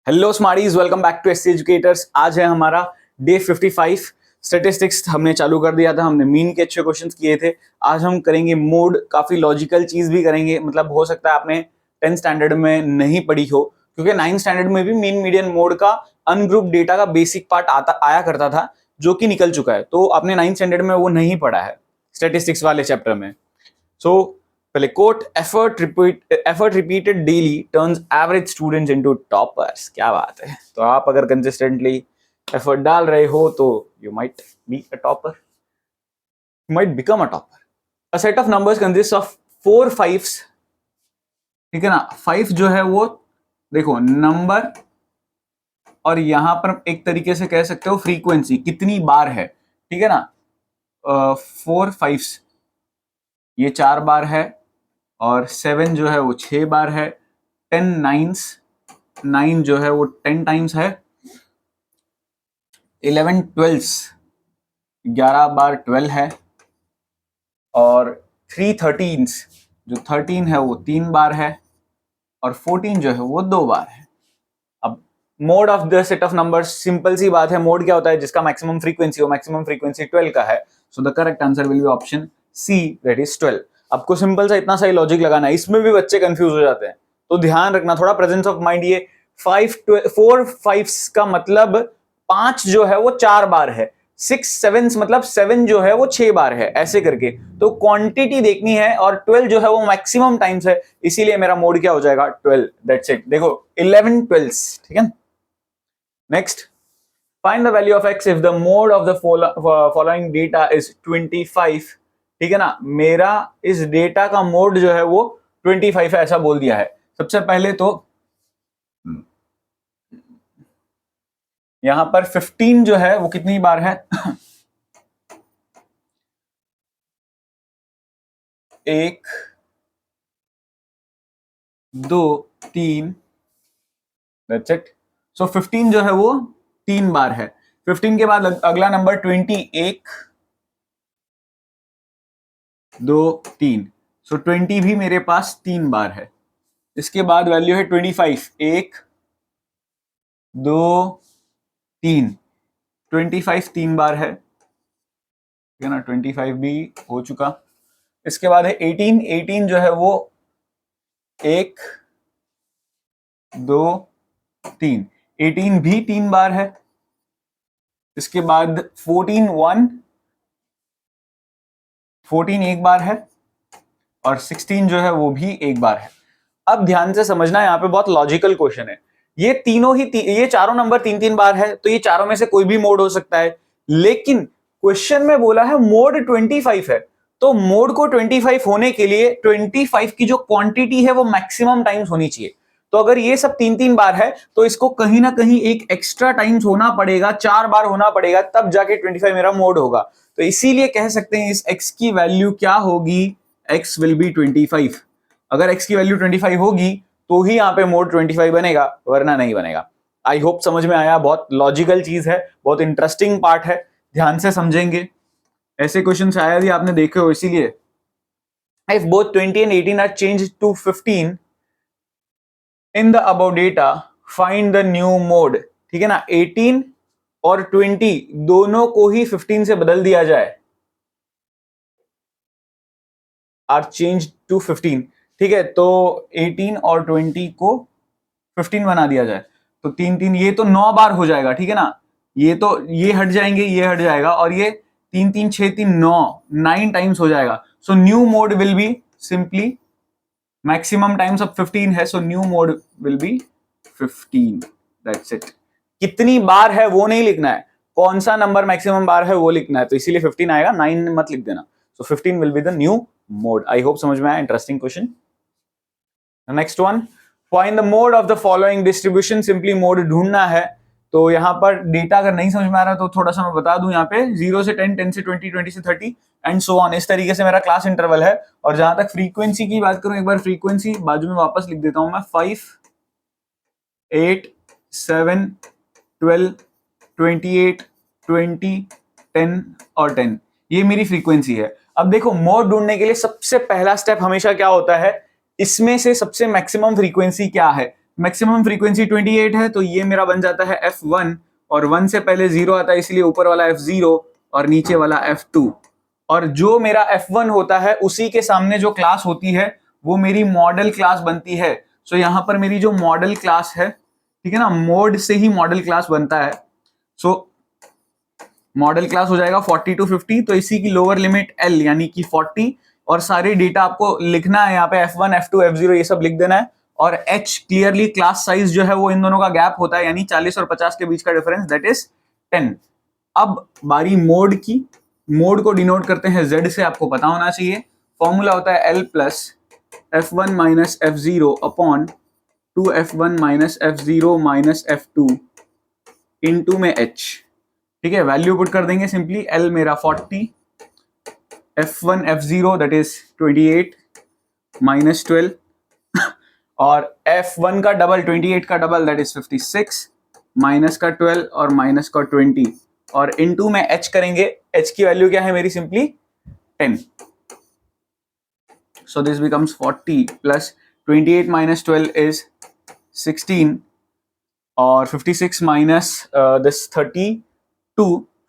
Hello smarties, welcome back to SC educators. आज है हमारा डे 55। स्टैटिस्टिक्स हमने चालू कर दिया था, हमने मीन के अच्छे क्वेश्चंस किए थे। आज हम करेंगे मोड, काफी लॉजिकल चीज भी करेंगे। मतलब हो सकता है आपने 10th स्टैंडर्ड में नहीं पढ़ी हो, क्योंकि 9th स्टैंडर्ड में भी मीन मीडियन मोड का अनग्रुप डेटा का बेसिक पार्ट आता आया करता था, जो कि निकल चुका है। तो आपने 9th स्टैंडर्ड में वो नहीं पढ़ा है स्टैटिस्टिक्स वाले चैप्टर में। सो पहले quote, effort repeated daily turns average students into toppers. क्या बात है। तो आप अगर कंसिस्टेंटली एफर्ट डाल रहे हो तो you might be a topper, you might become a topper. A set of numbers consist of 4 5s। ठीक है ना। 5 जो है वो देखो नंबर, और यहां पर एक तरीके से कह सकते हो फ्रीक्वेंसी, कितनी बार है। ठीक है ना। 4 5s, ये 4 बार है, और 7 जो है वो 6 बार है। 10 9s, 9 जो है वो 10 टाइम्स है। 11 12s, 11 बार 12 है। और 3 13s, जो 13 है वो 3 बार है। और 14 जो है वो 2 बार है। अब mode of the set of numbers, simple सी बात है। मोड क्या होता है? जिसका मैक्सिमम फ्रीक्वेंसी हो, मैक्सिमम फ्रीक्वेंसी 12 का है। So the correct answer will be option C, that is 12। आपको सिंपल सा इतना सही लॉजिक लगाना है। इसमें भी बच्चे कंफ्यूज हो जाते हैं, तो ध्यान रखना थोड़ा, प्रेजेंस ऑफ माइंड। ये 4 5s का मतलब 5 जो है वो 4 बार है। 6 7s मतलब 7 जो है वो 6 बार है, ऐसे करके। तो क्वांटिटी देखनी है, और 12 जो है वो मैक्सिमम टाइम्स है, इसीलिए मेरा मोड क्या हो जाएगा? 12। That's it. देखो 11 12s। ठीक है। Next, find the value of x if the mode of the following data is 25। ठीक है ना। मेरा इस डेटा का मोड जो है वो 25 है, ऐसा बोल दिया है। सबसे पहले तो यहां पर 15 जो है वो कितनी बार है? 1 2 3, दैट्स इट। सो 15 जो है वो 3 बार है। 15 के बाद अगला नंबर 20, 1 2 3। सो 20 भी मेरे पास 3 बार है। इसके बाद वैल्यू है 25, 1 2 3। 25 3 बार है, ठीक है ना। 25 भी हो चुका। इसके बाद है 18, 18 जो है वो 1 2 3। 18 भी 3 बार है। इसके बाद 14 1, 14 एक बार है। और 16 जो है वो भी एक बार है। अब ध्यान से समझना, यहाँ पे बहुत लॉजिकल क्वेश्चन है। ये तीनों ही ये चारों नंबर 3 3 बार है, तो ये चारों में से कोई भी मोड हो सकता है। लेकिन क्वेश्चन में बोला है मोड 25 है, तो मोड को 25 होने के लिए 25 की जो क्वांटिटी है वो मैक्सिमम टाइम्स होनी चाहिए। तो अगर ये सब 3 3 बार है, तो इसको कहीं ना कहीं एक एक्स्ट्रा टाइम्स होना पड़ेगा, 4 बार होना पड़ेगा, तब जाके 25 मेरा मोड होगा। तो इसीलिए कह सकते हैं इस x की वैल्यू क्या होगी? x will be 25। अगर x की वैल्यू 25 होगी तो ही यहाँ पे मोड 25 बनेगा, वरना नहीं बनेगा। आई होप समझ में आया। बहुत लॉजिकल चीज है, बहुत इंटरेस्टिंग पार्ट है, ध्यान से समझेंगे। ऐसे क्वेश्चन शायद ही आपने देखे हो, इसीलिए। If both 20 and 18 are changed to 15 in the above data, find the new mode. ठीक है ना। 18 और 20 दोनों को ही 15 से बदल दिया जाए, आर चेंज टू 15। ठीक है। तो 18 और 20 को 15 बना दिया जाए, तो 3 3, ये तो 9 बार हो जाएगा। ठीक है ना। ये तो ये हट जाएंगे, ये हट जाएगा, और ये 3 3 6 3 9, 9 टाइम्स हो जाएगा। So new mode will be simply maximum times of 15 है, so new mode will be 15। That's it. कितनी बार है वो नहीं लिखना है, कौन सा नंबर मैक्सिमम बार है वो लिखना है। तो इसीलिए 15 आएगा, 9 मत लिख देना। सो 15 will be the new mode. I hope समझ में आया। Interesting question. Next one, find the mode of the following distribution. Simply mode ढूंढना है। तो यहां पर डेटा अगर नहीं समझ में आ रहा तो थोड़ा सा मैं बता दूं। यहाँ पे 0 से 10, 10 से 20, 20 से 30 एंड सो ऑन, इस तरीके से मेरा क्लास इंटरवल है। और जहां तक फ्रीक्वेंसी की बात करूं, एक बार फ्रीक्वेंसी बाजू में वापस लिख देता हूं मैं। 5 8 7 12 28 20 10 और 10, ये मेरी फ्रीक्वेंसी है। अब देखो मोड ढूंढने के लिए सबसे पहला स्टेप हमेशा क्या होता है? इसमें से सबसे मैक्सिमम फ्रीक्वेंसी क्या है, मैक्सिमम फ्रीक्वेंसी 28 है, तो ये मेरा बन जाता है F1, और 1 से पहले 0 आता है, इसलिए ऊपर वाला F0 और नीचे वाला F2। और जो मेरा F1 होता है उसी के सामने जो क्लास होती है वो मेरी मॉडल क्लास बनती है। सो यहाँ पर मेरी जो मॉडल क्लास है, ठीक है ना, मोड से ही मॉडल क्लास बनता है। सो मॉडल क्लास हो जाएगा 40 to 50, तो इसी की लोअर लिमिट L यानी कि 40, और सारे डेटा आपको लिखना है यहाँ पे F1 F2 F0 ये सब लिख देना है। और H क्लियरली क्लास साइज जो है वो इन दोनों का गैप होता है, यानी 40 और 50 के बीच का डिफरेंस, दैट इज 10। अब बारी मोड की। मोड को डिनोट करते हैं Z से, आपको पता होना चाहिए। फॉर्मूला होता है L plus F1 minus F0 upon 2F1 minus F0 minus F2 into में H। ठीक है, वैल्यू पुट कर देंगे सिंपली। L मेरा 40, F1 F0 that is 28 minus 12 और F1 का डबल 28 का डबल दैट इज 56 माइनस का 12 और माइनस का 20 और इनटू में H करेंगे। H की वैल्यू क्या है मेरी, simply 10। So this becomes 40 plus 28 minus 12 is 16 और 56 माइनस दिस 32,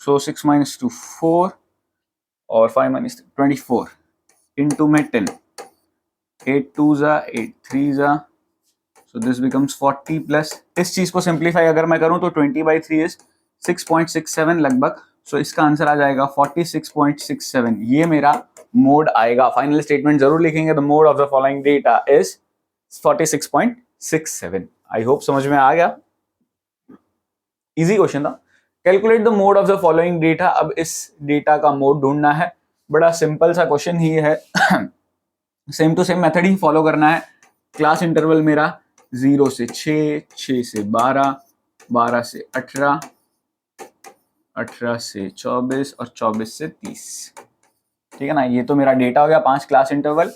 so 6 minus 2 4 और 5 minus 24 into में 10, 8 2 जा 8 3 जा, so this becomes 40 plus इस चीज को सिंप्लीफाई अगर मैं करूं तो 20/3 is 6.67 लगभग। सो इसका आंसर आ जाएगा 46.67। ये मेरा मोड आएगा। फाइनल स्टेटमेंट जरूर लिखेंगे, the mode of the following data is 46.67। I hope समझ में आ गया। इजी क्वेश्चन था। Calculate the mode of the following data. अब इस डेटा का मोड ढूंढना है। बड़ा सिंपल सा क्वेश्चन ही है। सेम टू सेम मेथड ही फॉलो करना है। क्लास इंटरवल मेरा 0 से 6, 6 से 12, 12 से 18, 18 से 24 और 24 से 30। ठीक है ना, ये तो मेरा डेटा हो गया। 5 क्लास इंटरवल,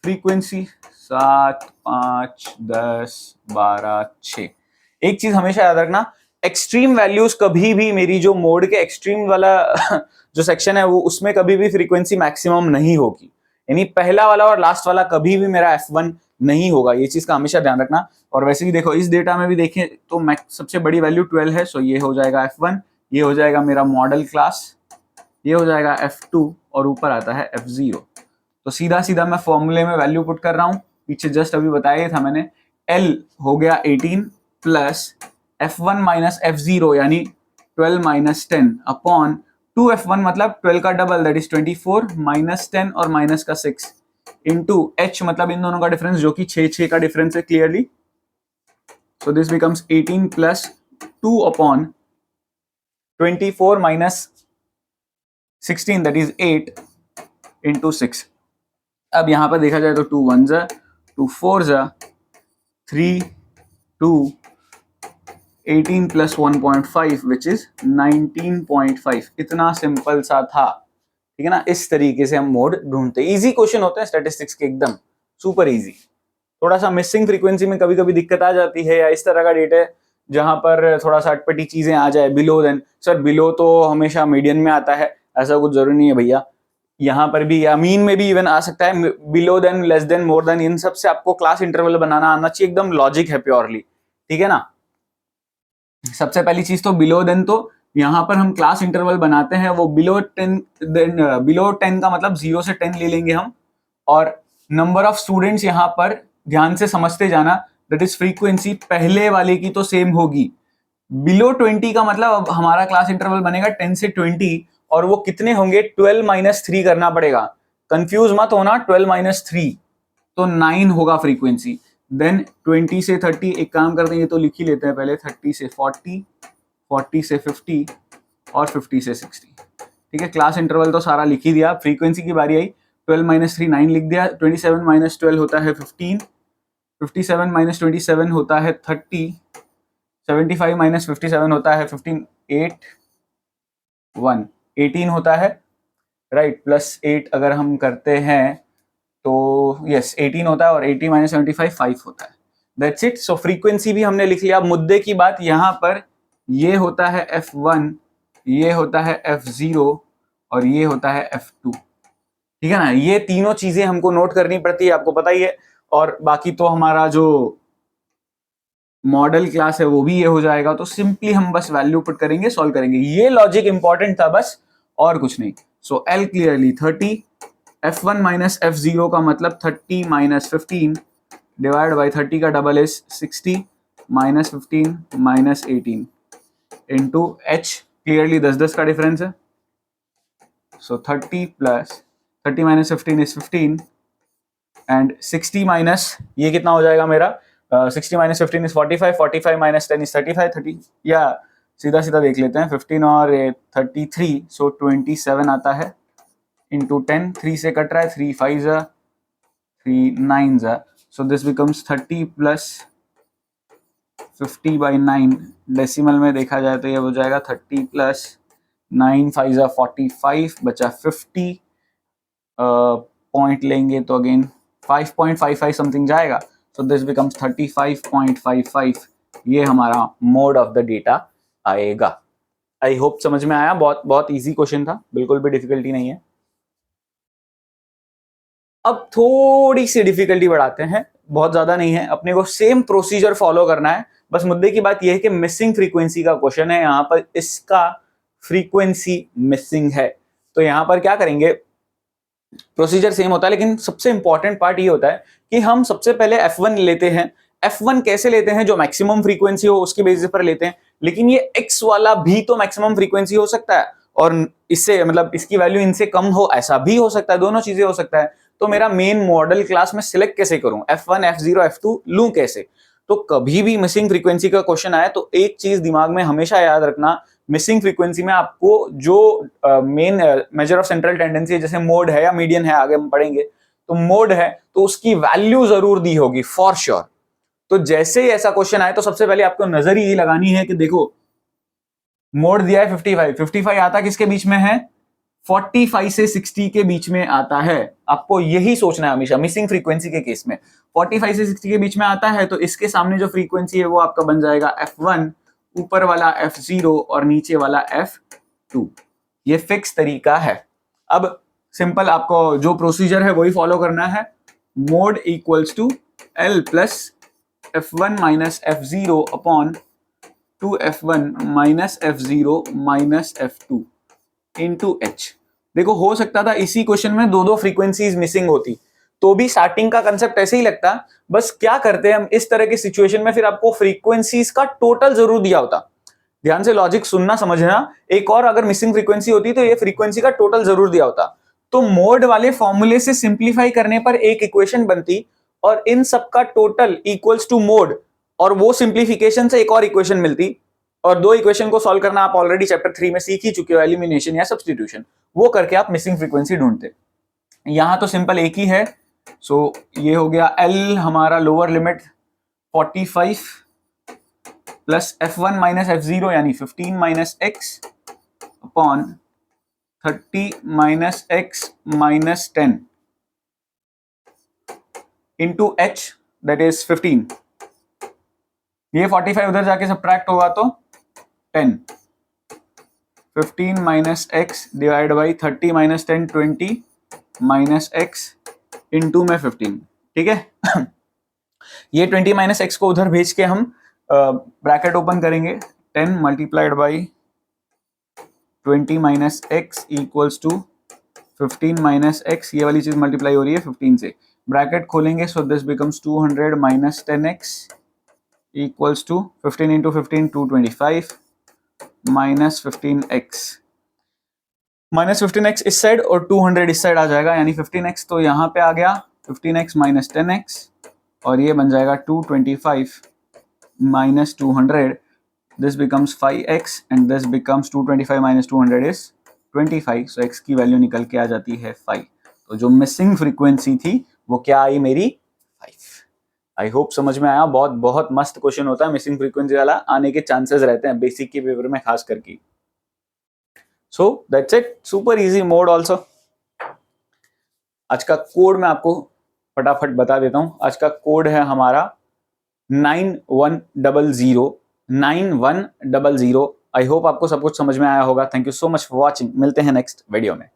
फ्रीक्वेंसी 7, 5, 10, 12, 6। एक चीज हमेशा याद रखना, एक्सट्रीम वैल्यूज कभी भी मेरी जो मोड के एक्सट्रीम वाला जो सेक्शन है वो उसमें कभी भी फ्रीक्वेंसी मैक्सिमम नहीं होगी। यानी पहला वाला और लास्ट वाला कभी भी मेरा F1 नहीं होगा। ये चीज का हमेशा ध्यान रखना। और वैसे भी देखो, इस डेटा में भी देखें तो सबसे बड़ी वैल्यू 12 है। सो ये हो जाएगा F1, ये हो जाएगा मेरा मॉडल क्लास, ये हो जाएगा F2 और ऊपर आता है F0। तो सीधा सीधा मैं फॉर्मूले में वैल्यू पुट कर रहा हूं। पीछे जस्ट अभी बताया था मैंने, L हो गया 18 प्लस F1 माइनस F0 यानी 12 माइनस 10 अपॉन 2F1 मतलब 12 का डबल दैट इज 24 माइनस 10 और माइनस का 6 इंटू H मतलब इन दोनों का डिफरेंस जो कि 6 का डिफरेंस है clearly. So this becomes 18 plus 2 upon 24 minus 16 that is 8 into 6। अब यहां पर देखा जाए तो 2 1 जा, 2 4 जा, 3 2 18 प्लस 1.5 विच इज 19.5। इतना सिंपल सा था। ठीक है ना, इस तरीके से हम मोड ढूंढते। इजी क्वेश्चन होते हैं स्टैटिस्टिक्स के, एकदम सुपर इजी। थोड़ा सा मिसिंग फ्रीक्वेंसी में कभी कभी दिक्कत आ जाती है, या इस तरह का डेटा जहां पर थोड़ा सा अटपटी चीजें आ जाए। बिलो देन, सर बिलो तो हमेशा मीडियन में आता है, ऐसा कुछ जरूरी नहीं है भैया। यहाँ पर भी या मीन में भी इवन आ सकता है। Below than, less than, more than, इन सब से आपको क्लास इंटरवल बनाना आना चाहिए। एकदम लॉजिक है प्योरली। ठीक है ना, सबसे पहली चीज तो बिलो देन, तो यहां पर हम क्लास इंटरवल बनाते हैं वो बिलो 10, बिलो 10 का मतलब 0 से 10 ले लेंगे हम। और नंबर ऑफ स्टूडेंट्स यहां पर ध्यान से समझते जाना, दैट इज फ्रीक्वेंसी पहले वाले की तो सेम होगी। बिलो 20 का मतलब अब हमारा क्लास इंटरवल बनेगा 10 से 20 और वो कितने होंगे, 12 माइनस 3 करना पड़ेगा। कंफ्यूज मत होना, 12 माइनस 3 तो 9 होगा फ्रीक्वेंसी। देन 20 से 30, एक काम करते हैं, ये तो लिख ही लेते हैं पहले। 30 से 40, 40 से 50 और 50 से 60। ठीक है, क्लास इंटरवल तो सारा लिख ही दिया। फ्रीक्वेंसी की बारी आई, 12 माइनस 3 9 लिख दिया। 27 माइनस 12 होता है 15, 57 माइनस 27 होता है 30, 75 माइनस 57 होता है 15, 8 1 18 होता है, राइट। प्लस 8 अगर हम करते हैं तो यस 18 होता है और 80 माइनस 75 5 होता है। That's it. सो फ्रीक्वेंसी भी हमने लिख लिया। अब मुद्दे की बात, यहाँ पर ये होता है F1, ये होता है F0 और ये होता है F2। ठीक है ना, ये तीनों चीजें हमको नोट करनी पड़ती है, आपको पता ही है। और बाकी तो हमारा जो मॉडल क्लास है वो भी ये हो जाएगा। तो सिंपली हम बस वैल्यू पुट करेंगे, सॉल्व करेंगे। ये लॉजिक इंपॉर्टेंट था बस, और कुछ नहीं। So L clearly 30, f1 minus f0 का मतलब 30 माइनस 15 डिवाइड बाई 30 का double is 60 minus 15 minus 18 into h, clearly 10-10 का डिफरेंस है। सो 30 plus 30 minus 15 is 15 and 60 minus ये कितना हो जाएगा मेरा, 60 माइनस 15 इज 45, 45 माइनस 10 इज 35, 30 या सीधा सीधा देख लेते हैं 15 और 33, सो 27 आता है इंटू 10, 3 से कट रहा है, 3 5 3 9 सो this becomes 30 plus 50 by 9, decimal में देखा जाए तो ये हो जाएगा 30 प्लस 9 5 45, बचा 50, पॉइंट लेंगे तो अगेन 5.55 समथिंग जाएगा। सो दिस बिकम्स 35.55, ये हमारा मोड ऑफ द डेटा आएगा। आई होप समझ में आया। बहुत बहुत इजी क्वेश्चन था, बिल्कुल भी डिफिकल्टी नहीं है। अब थोड़ी सी डिफिकल्टी बढ़ाते हैं, बहुत ज्यादा नहीं है, अपने को सेम प्रोसीजर फॉलो करना है। बस मुद्दे की बात यह है कि मिसिंग फ्रीक्वेंसी का क्वेश्चन है, यहां पर इसका फ्रीक्वेंसी मिसिंग है। तो यहां पर क्या करेंगे, प्रोसीजर सेम होता है, लेकिन सबसे इंपॉर्टेंट पार्ट ये होता है कि हम सबसे पहले F1 लेते हैं। F1 कैसे लेते हैं, जो मैक्सिमम फ्रीक्वेंसी हो उसके बेसिस पर लेते हैं, लेकिन ये X वाला भी तो मैक्सिमम फ्रीक्वेंसी हो सकता है, और इससे मतलब इसकी वैल्यू इनसे कम हो ऐसा भी हो सकता है, दोनों चीजें हो सकता है। तो मेरा मेन मॉडल क्लास में सिलेक्ट कैसे करूं, F1 F0 F2 लूं कैसे। तो कभी भी मिसिंग फ्रीक्वेंसी का क्वेश्चन आए तो एक चीज दिमाग में हमेशा याद रखना, मिसिंग फ्रीक्वेंसी में आपको जो main measure of central tendency है, जैसे मोड है या मीडियन है, आगे हम पढ़ेंगे, तो मोड है तो उसकी वैल्यू जरूर दी होगी फॉर श्योर। तो जैसे ही ऐसा क्वेश्चन आए तो सबसे पहले आपको नजर ही लगानी है कि देखो मोड दिया है 55, 55 आता किसके बीच में है, 45 से 60 के बीच में आता है। आपको यही सोचना है हमेशा मिसिंग फ्रीक्वेंसी के केस में, 45 से 60 के बीच में आता है तो इसके सामने जो फ्रीक्वेंसी है वो आपका बन जाएगा F1, ऊपर वाला F0 और नीचे वाला F2। ये फिक्स तरीका है। अब सिंपल आपको जो प्रोसीजर है वही फॉलो करना है। Mode equals to L plus F1 minus F0 upon 2F1 minus F0 minus F2 into H। देखो हो सकता था इसी क्वेश्चन में दो फ्रीक्वेंसीज मिसिंग होती तो भी स्टार्टिंग का कंसेप्ट ऐसे ही लगता। बस क्या करते हैं हम इस तरह की सिचुएशन में, फिर आपको फ्रीक्वेंसीज का टोटल जरूर दिया होता। ध्यान से लॉजिक सुनना समझना, एक और अगर मिसिंग फ्रीक्वेंसी होती तो ये फ्रीक्वेंसी का टोटल जरूर दिया होता। तो मोड वाले फॉर्मूले से सिंप्लीफाई करने पर एक इक्वेशन बनती और इन सबका टोटल इक्वल्स टू मोड, और वो सिंप्लीफिकेशन से एक और इक्वेशन मिलती। और दो इक्वेशन को सॉल्व करना आप ऑलरेडी चैप्टर 3 में सीख ही चुके हो, एलिमिनेशन या सब्स्टिट्यूशन, वो करके आप मिसिंग फ्रीक्वेंसी ढूंढते। यहां तो सिंपल एक ही है। सो ये हो गया L हमारा lower limit 45 plus F1 minus F0 यानी 15 minus x upon 30 minus x minus 10 into h that is 15। ये 45 उधर जाके सब्ट्रैक्ट होगा तो 10, 15 minus x divide by 30 minus 10 20 minus x into में 15। ठीक है। ये 20 माइनस x को उधर भेज के हम ब्रैकेट ओपन करेंगे, 10 multiplied by 20 minus x equals to 15 minus x, ये वाली चीज मल्टीप्लाई हो रही है 15 से, ब्रैकेट खोलेंगे। So this becomes 200 minus 10x equals to 15 into 15 225 minus 15x, minus 15x इस साइड और 200 इस साइड आ जाएगा, यानी 15x तो यहाँ पे आ गया, 15x माइनस 10x और ये बन जाएगा 225 minus 200, this becomes 5x and this becomes 225 minus 200 is 25। So x की वैल्यू निकल के आ जाती है 5। तो जो मिसिंग फ्रीक्वेंसी थी वो क्या आई मेरी, 5। आई होप समझ में आया। बहुत बहुत मस्त क्वेश्चन होता है, मिसिंग फ्रीक्वेंसी वाला आने के चांसेस रहते हैं बेसिक के पेपर में खास करके। So that's it, super easy mode also. आज का कोड मैं आपको फटाफट बता देता हूं। आज का कोड है हमारा 9100 9100। आई होप आपको सब कुछ समझ में आया होगा। Thank you so much for watching. मिलते हैं नेक्स्ट वीडियो में।